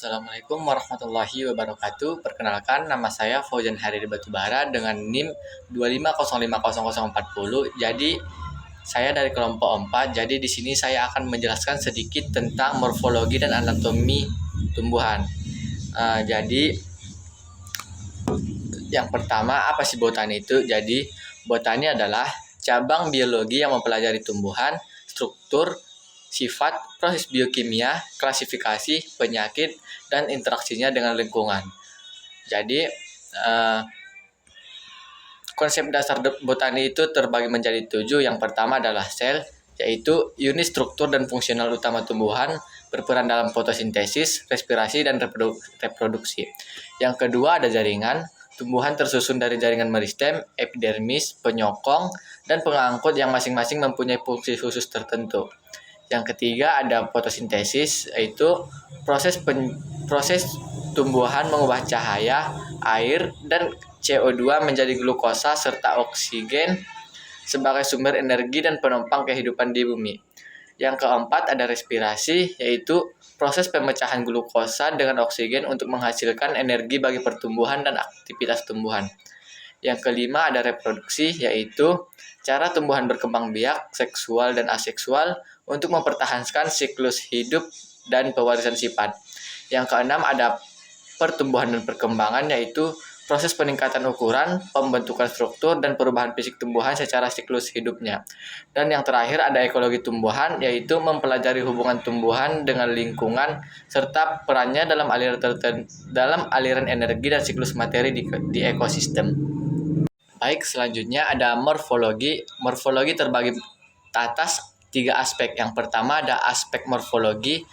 Assalamualaikum warahmatullahi wabarakatuh. Perkenalkan, nama saya Fauzan Hariri Batubara dengan NIM 250500040. Jadi, saya dari kelompok 4. Jadi, di sini saya akan menjelaskan sedikit tentang morfologi dan anatomi tumbuhan. Jadi, yang pertama, apa sih botani itu? Jadi, botani adalah cabang biologi yang mempelajari tumbuhan, struktur, sifat, proses biokimia, klasifikasi, penyakit, dan interaksinya dengan lingkungan. Jadi, konsep dasar botani itu terbagi menjadi 7. Yang pertama adalah sel, yaitu unit struktur dan fungsional utama tumbuhan, berperan dalam fotosintesis, respirasi, dan reproduksi. Yang kedua ada jaringan. Tumbuhan tersusun dari jaringan meristem, epidermis, penyokong, dan pengangkut yang masing-masing mempunyai fungsi khusus tertentu. Yang ketiga ada fotosintesis, yaitu proses tumbuhan mengubah cahaya, air, dan CO2 menjadi glukosa serta oksigen sebagai sumber energi dan penopang kehidupan di bumi. Yang keempat ada respirasi, yaitu proses pemecahan glukosa dengan oksigen untuk menghasilkan energi bagi pertumbuhan dan aktivitas tumbuhan. Yang kelima ada reproduksi, yaitu cara tumbuhan berkembang biak, seksual dan aseksual untuk mempertahankan siklus hidup dan pewarisan sifat. Yang keenam ada pertumbuhan dan perkembangan, yaitu proses peningkatan ukuran, pembentukan struktur, dan perubahan fisik tumbuhan secara siklus hidupnya. Dan yang terakhir ada ekologi tumbuhan, yaitu mempelajari hubungan tumbuhan dengan lingkungan serta perannya dalam aliran energi dan siklus materi di ekosistem. Baik, selanjutnya ada morfologi. Morfologi terbagi atas 3 aspek. Yang pertama ada aspek morfologi.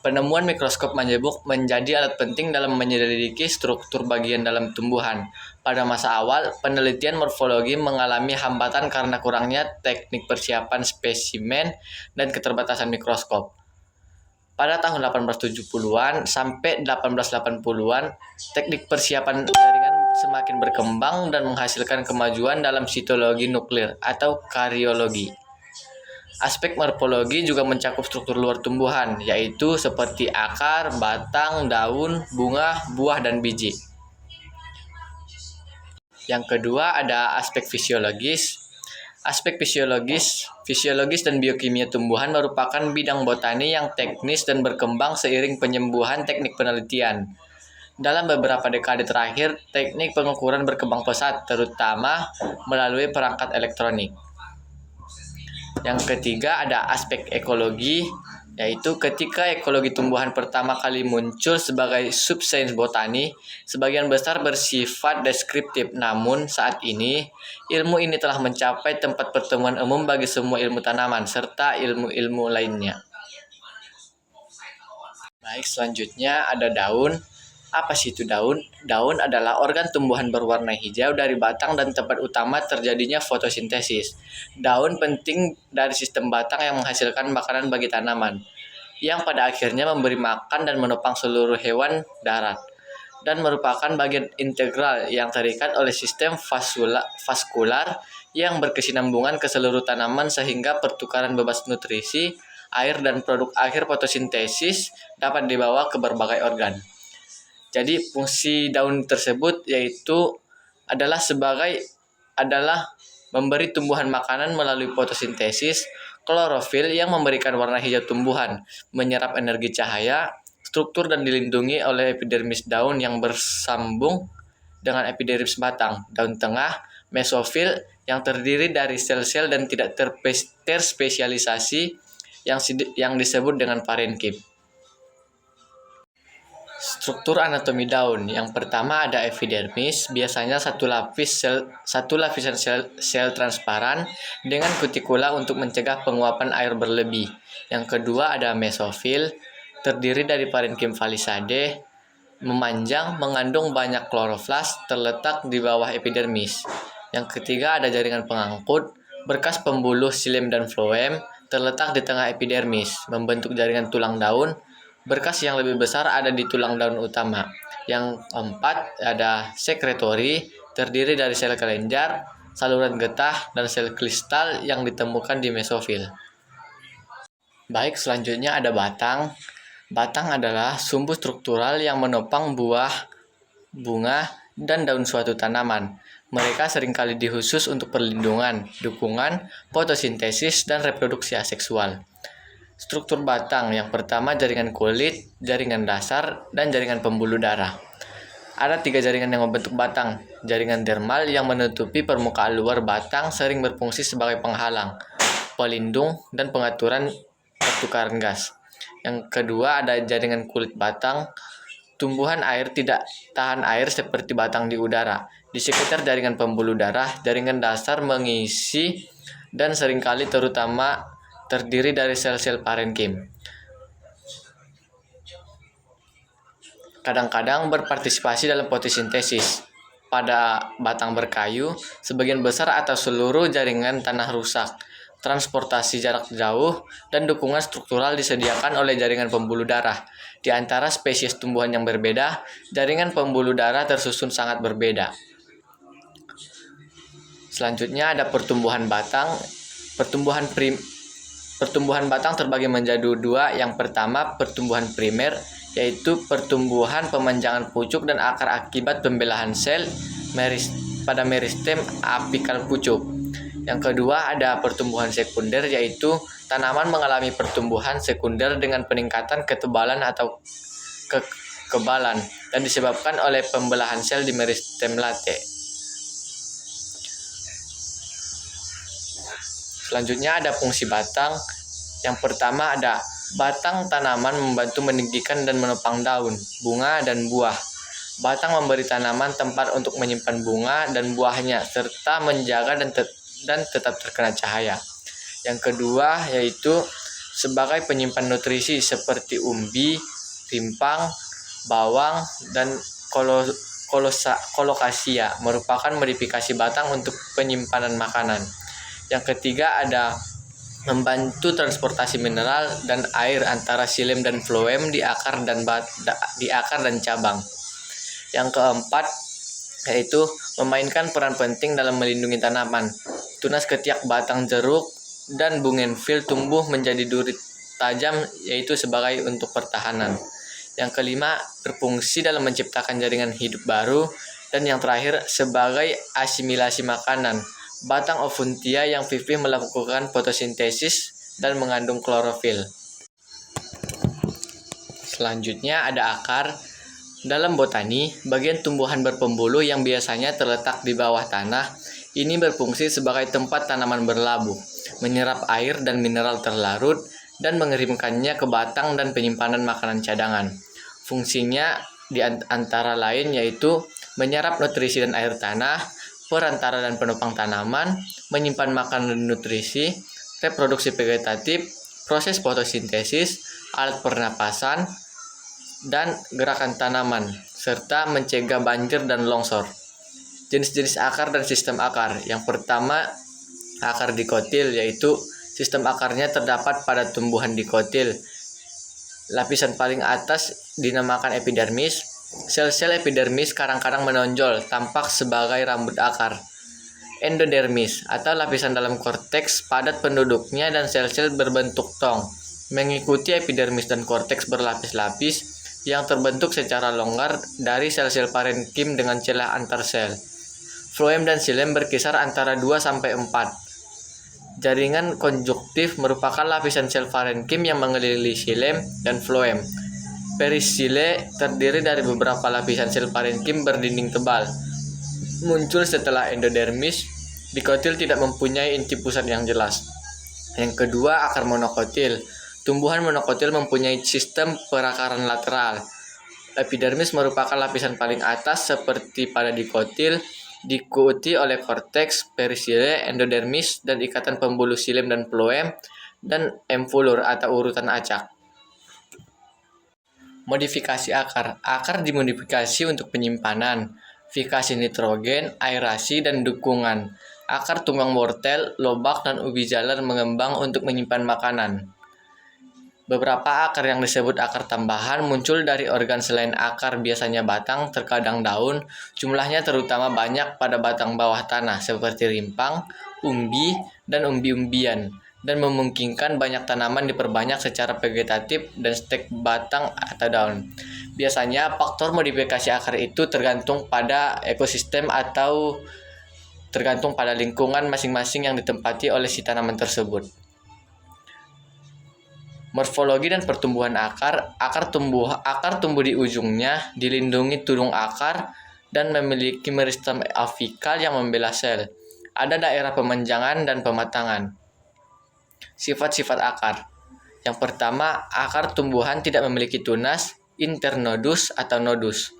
Penemuan mikroskop majemuk menjadi alat penting dalam menyelidiki struktur bagian dalam tumbuhan. Pada masa awal, penelitian morfologi mengalami hambatan karena kurangnya teknik persiapan spesimen dan keterbatasan mikroskop. Pada tahun 1870-an sampai 1880-an, teknik persiapan jaringan semakin berkembang dan menghasilkan kemajuan dalam sitologi nuklir atau karyologi. Aspek morfologi juga mencakup struktur luar tumbuhan, yaitu seperti akar, batang, daun, bunga, buah, dan biji. Yang kedua ada aspek fisiologis. Aspek fisiologis dan biokimia tumbuhan merupakan bidang botani yang teknis dan berkembang seiring penyembuhan teknik penelitian. Dalam beberapa dekade terakhir, teknik pengukuran berkembang pesat, terutama melalui perangkat elektronik. Yang ketiga ada aspek ekologi, yaitu ketika ekologi tumbuhan pertama kali muncul sebagai subsains botani, sebagian besar bersifat deskriptif. Namun saat ini, ilmu ini telah mencapai tempat pertemuan umum bagi semua ilmu tanaman serta ilmu-ilmu lainnya. Baik, selanjutnya ada daun. Apa sih itu daun? Daun adalah organ tumbuhan berwarna hijau dari batang dan tempat utama terjadinya fotosintesis. Daun penting dari sistem batang yang menghasilkan makanan bagi tanaman, yang pada akhirnya memberi makan dan menopang seluruh hewan darat, dan merupakan bagian integral yang terikat oleh sistem vaskular yang berkesinambungan ke seluruh tanaman sehingga pertukaran bebas nutrisi, air, dan produk akhir fotosintesis dapat dibawa ke berbagai organ. Jadi fungsi daun tersebut yaitu adalah memberi tumbuhan makanan melalui fotosintesis, klorofil yang memberikan warna hijau tumbuhan, menyerap energi cahaya, struktur dan dilindungi oleh epidermis daun yang bersambung dengan epidermis batang, daun tengah, mesofil yang terdiri dari sel-sel dan tidak terspesialisasi yang disebut dengan parenkim. Struktur anatomi daun. Yang pertama ada epidermis, biasanya satu lapisan sel transparan dengan kutikula untuk mencegah penguapan air berlebih. Yang kedua ada mesofil, terdiri dari parenkim falisade, memanjang, mengandung banyak kloroflas, terletak di bawah epidermis. Yang ketiga ada jaringan pengangkut, berkas pembuluh xilem dan floem, terletak di tengah epidermis, membentuk jaringan tulang daun. Berkas yang lebih besar ada di tulang daun utama. Yang keempat ada sekretori, terdiri dari sel kelenjar, saluran getah, dan sel kristal yang ditemukan di mesofil. Baik, selanjutnya ada batang. Batang adalah sumbu struktural yang menopang buah, bunga, dan daun suatu tanaman. Mereka seringkali dihusus untuk perlindungan, dukungan, fotosintesis, dan reproduksi aseksual. Struktur batang yang pertama jaringan kulit, jaringan dasar, dan jaringan pembuluh darah. Ada 3 jaringan yang membentuk batang. Jaringan dermal yang menutupi permukaan luar batang sering berfungsi sebagai penghalang, pelindung, dan pengaturan pertukaran gas. Yang kedua ada jaringan kulit batang. Tumbuhan air tidak tahan air seperti batang di udara. Di sekitar jaringan pembuluh darah, jaringan dasar mengisi dan seringkali terutama terdiri dari sel-sel parenkim. Kadang-kadang berpartisipasi dalam fotosintesis. Pada batang berkayu, sebagian besar atau seluruh jaringan tanah rusak. Transportasi jarak jauh dan dukungan struktural disediakan oleh jaringan pembuluh darah. Di antara spesies tumbuhan yang berbeda, jaringan pembuluh darah tersusun sangat berbeda. Selanjutnya ada pertumbuhan batang. Pertumbuhan batang terbagi menjadi 2. Yang pertama, pertumbuhan primer, yaitu pertumbuhan pemanjangan pucuk dan akar akibat pembelahan sel pada meristem apikal pucuk. Yang kedua ada pertumbuhan sekunder, yaitu tanaman mengalami pertumbuhan sekunder dengan peningkatan ketebalan atau kekebalan dan disebabkan oleh pembelahan sel di meristem late. Selanjutnya ada fungsi batang. Yang pertama ada batang tanaman membantu meninggikan dan menopang daun, bunga, dan buah. Batang memberi tanaman tempat untuk menyimpan bunga dan buahnya serta menjaga dan tetap terkena cahaya. Yang kedua yaitu sebagai penyimpan nutrisi seperti umbi, rimpang, bawang, dan kolokasia merupakan modifikasi batang untuk penyimpanan makanan. Yang ketiga ada membantu transportasi mineral dan air antara xilem dan floem di akar dan cabang. Yang keempat yaitu memainkan peran penting dalam melindungi tanaman. Tunas ketiak batang jeruk dan bougainville tumbuh menjadi duri tajam, yaitu sebagai untuk pertahanan. Yang kelima, berfungsi dalam menciptakan jaringan hidup baru. Dan yang terakhir, sebagai asimilasi makanan. Batang Opuntia yang pipih melakukan fotosintesis dan mengandung klorofil. Selanjutnya ada akar. Dalam botani, bagian tumbuhan berpembuluh yang biasanya terletak di bawah tanah ini berfungsi sebagai tempat tanaman berlabuh, menyerap air dan mineral terlarut, dan mengirimkannya ke batang dan penyimpanan makanan cadangan. Fungsinya di antara lain yaitu menyerap nutrisi dan air tanah, perantara dan penopang tanaman, menyimpan makanan dan nutrisi, reproduksi vegetatif, proses fotosintesis, alat pernapasan, dan gerakan tanaman, serta mencegah banjir dan longsor. Jenis-jenis akar dan sistem akar. Yang pertama, akar dikotil, yaitu sistem akarnya terdapat pada tumbuhan dikotil. Lapisan paling atas dinamakan epidermis. Sel-sel epidermis kadang-kadang menonjol, tampak sebagai rambut akar. Endodermis, atau lapisan dalam korteks padat penduduknya dan sel-sel berbentuk tong, mengikuti epidermis dan korteks berlapis-lapis yang terbentuk secara longgar dari sel-sel parenkim dengan celah antar sel. Floem dan xilem berkisar antara 2-4. Jaringan konjuktif merupakan lapisan sel parenkim yang mengelilingi xilem dan floem. Peristile terdiri dari beberapa lapisan sel parenkim berdinding tebal. Muncul setelah endodermis. Dikotil tidak mempunyai inti pusat yang jelas. Yang kedua, akar monokotil. Tumbuhan monokotil mempunyai sistem perakaran lateral. Epidermis merupakan lapisan paling atas seperti pada dikotil, diikuti oleh korteks, peristile, endodermis, dan ikatan pembuluh xilem dan floem, dan emfulur atau urutan acak. Modifikasi akar. Akar dimodifikasi untuk penyimpanan, fikasi nitrogen, aerasi, dan dukungan. Akar tunggang wortel, lobak, dan ubi jalar mengembang untuk menyimpan makanan. Beberapa akar yang disebut akar tambahan muncul dari organ selain akar, biasanya batang, terkadang daun. Jumlahnya terutama banyak pada batang bawah tanah seperti rimpang, umbi, dan umbi-umbian. dan memungkinkan banyak tanaman diperbanyak secara vegetatif dan stek batang atau daun. Biasanya faktor modifikasi akar itu tergantung pada ekosistem atau tergantung pada lingkungan masing-masing yang ditempati oleh si tanaman tersebut. Morfologi dan pertumbuhan akar. Akar tumbuh di ujungnya, dilindungi tudung akar, dan memiliki meristem afikal yang membela sel. Ada daerah pemanjangan dan pematangan. Sifat-sifat akar. Yang pertama, akar tumbuhan tidak memiliki tunas, internodus atau nodus.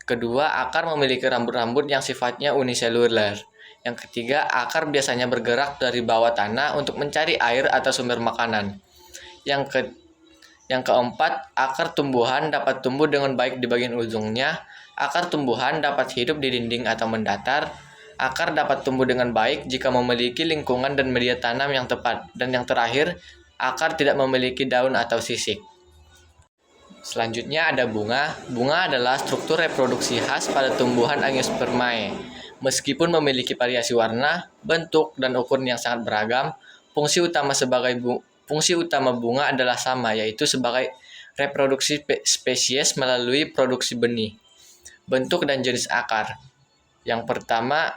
Kedua, akar memiliki rambut-rambut yang sifatnya uniseluler. Yang ketiga, akar biasanya bergerak dari bawah tanah untuk mencari air atau sumber makanan. Yang keempat, akar tumbuhan dapat tumbuh dengan baik di bagian ujungnya. Akar tumbuhan dapat hidup di dinding atau mendatar. Akar dapat tumbuh dengan baik jika memiliki lingkungan dan media tanam yang tepat. Dan yang terakhir, akar tidak memiliki daun atau sisik. Selanjutnya ada bunga. Bunga adalah struktur reproduksi khas pada tumbuhan Angiospermae. Meskipun memiliki variasi warna, bentuk, dan ukuran yang sangat beragam, fungsi utama bunga adalah sama, yaitu sebagai reproduksi spesies melalui produksi benih. Bentuk dan jenis akar. Yang pertama,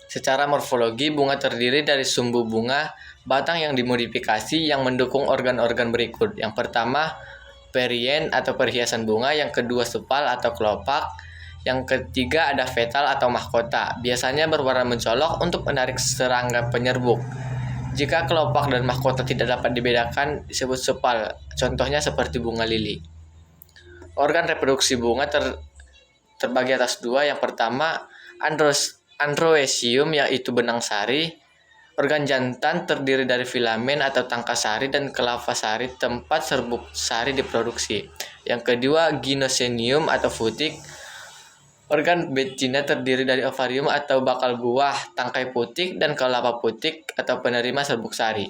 secara morfologi, bunga terdiri dari sumbu bunga, batang yang dimodifikasi yang mendukung organ-organ berikut. Yang pertama, perien atau perhiasan bunga. Yang kedua, sepal atau kelopak. Yang ketiga ada petal atau mahkota. Biasanya berwarna mencolok untuk menarik serangga penyerbuk. Jika kelopak dan mahkota tidak dapat dibedakan, disebut sepal. Contohnya seperti bunga lili. Organ reproduksi bunga terbagi atas dua. Yang pertama, androecium, yaitu benang sari. Organ jantan terdiri dari filamen atau tangkas sari dan kelapa sari, tempat serbuk sari diproduksi. Yang kedua, ginoxenium atau putik. Organ betina terdiri dari ovarium atau bakal buah, tangkai putik, dan kelapa putik atau penerima serbuk sari.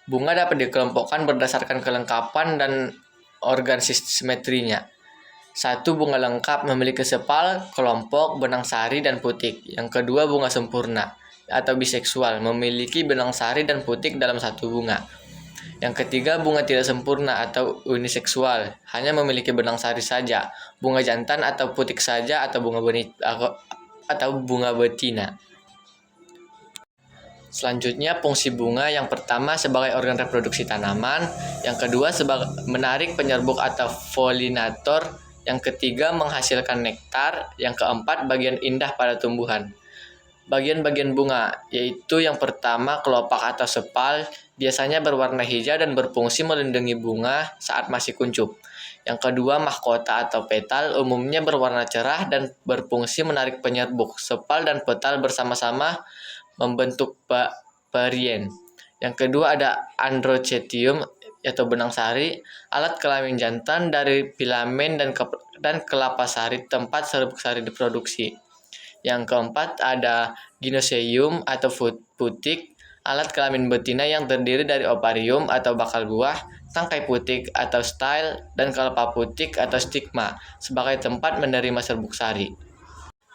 Bunga dapat dikelompokkan berdasarkan kelengkapan dan organ simetrinya. 1. Bunga lengkap memiliki sepal, kelompok, benang sari, dan putik. Yang kedua, bunga sempurna atau biseksual, memiliki benang sari dan putik dalam satu bunga. Yang ketiga, bunga tidak sempurna atau uniseksual, hanya memiliki benang sari saja, bunga jantan atau putik saja, atau bunga betina. Selanjutnya, fungsi bunga. Yang pertama, sebagai organ reproduksi tanaman. Yang kedua, sebagai menarik penyerbuk atau polinator. Yang ketiga, menghasilkan nektar. Yang keempat, bagian indah pada tumbuhan. Bagian-bagian bunga, yaitu yang pertama, kelopak atau sepal, biasanya berwarna hijau dan berfungsi melindungi bunga saat masih kuncup. Yang kedua, mahkota atau petal, umumnya berwarna cerah dan berfungsi menarik penyerbuk. Sepal dan petal bersama-sama membentuk perien. Yang kedua ada androcetium atau benang sari, alat kelamin jantan dari filamen dan kelapa sari, tempat serbuk sari diproduksi. Yang keempat ada ginoxenium atau putik, alat kelamin betina yang terdiri dari ovarium atau bakal buah, tangkai putik atau style, dan kelapa putik atau stigma sebagai tempat menerima serbuk sari.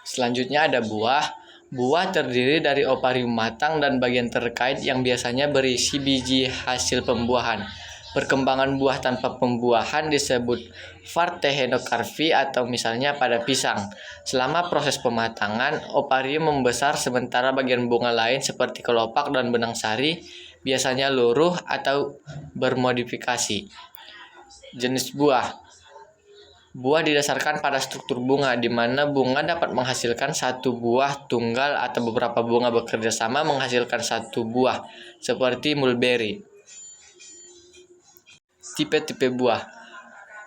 Selanjutnya ada buah. Buah terdiri dari ovarium matang dan bagian terkait yang biasanya berisi biji hasil pembuahan. Perkembangan buah tanpa pembuahan disebut parthenogkarpy atau misalnya pada pisang. Selama proses pematangan, ovarium membesar sementara bagian bunga lain seperti kelopak dan benang sari biasanya luruh atau bermodifikasi. Jenis buah. Buah didasarkan pada struktur bunga, di mana bunga dapat menghasilkan satu buah tunggal atau beberapa bunga bekerja sama menghasilkan satu buah, seperti mulberry. Tipe-tipe buah.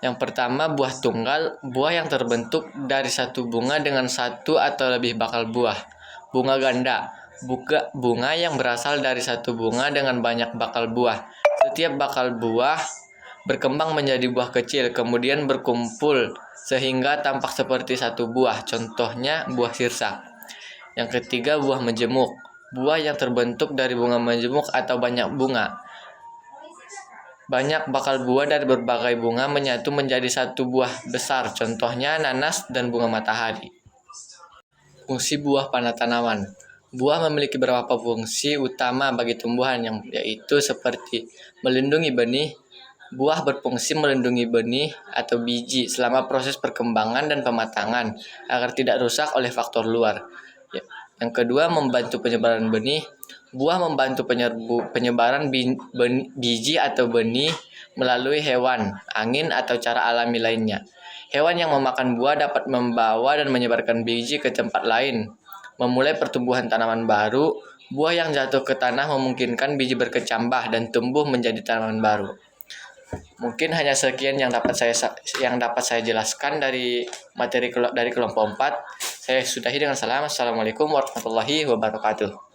Yang pertama, buah tunggal, buah yang terbentuk dari satu bunga dengan satu atau lebih bakal buah. Bunga ganda, bunga yang berasal dari satu bunga dengan banyak bakal buah. Setiap bakal buah berkembang menjadi buah kecil, kemudian berkumpul sehingga tampak seperti satu buah, contohnya buah sirsak. Yang ketiga, buah menjemuk, buah yang terbentuk dari bunga menjemuk atau banyak bunga. Banyak bakal buah dari berbagai bunga menyatu menjadi satu buah besar, contohnya nanas dan bunga matahari. Fungsi buah pada tanaman. Buah memiliki beberapa fungsi utama bagi tumbuhan yaitu seperti melindungi benih. Buah berfungsi melindungi benih atau biji selama proses perkembangan dan pematangan agar tidak rusak oleh faktor luar. Yang kedua, membantu penyebaran benih. Buah membantu penyebaran biji atau benih melalui hewan, angin, atau cara alami lainnya. Hewan yang memakan buah dapat membawa dan menyebarkan biji ke tempat lain, memulai pertumbuhan tanaman baru. Buah yang jatuh ke tanah memungkinkan biji berkecambah dan tumbuh menjadi tanaman baru. Mungkin hanya sekian yang dapat saya jelaskan dari materi dari kelompok 4. Saya sudahi dengan salam. Assalamualaikum warahmatullahi wabarakatuh.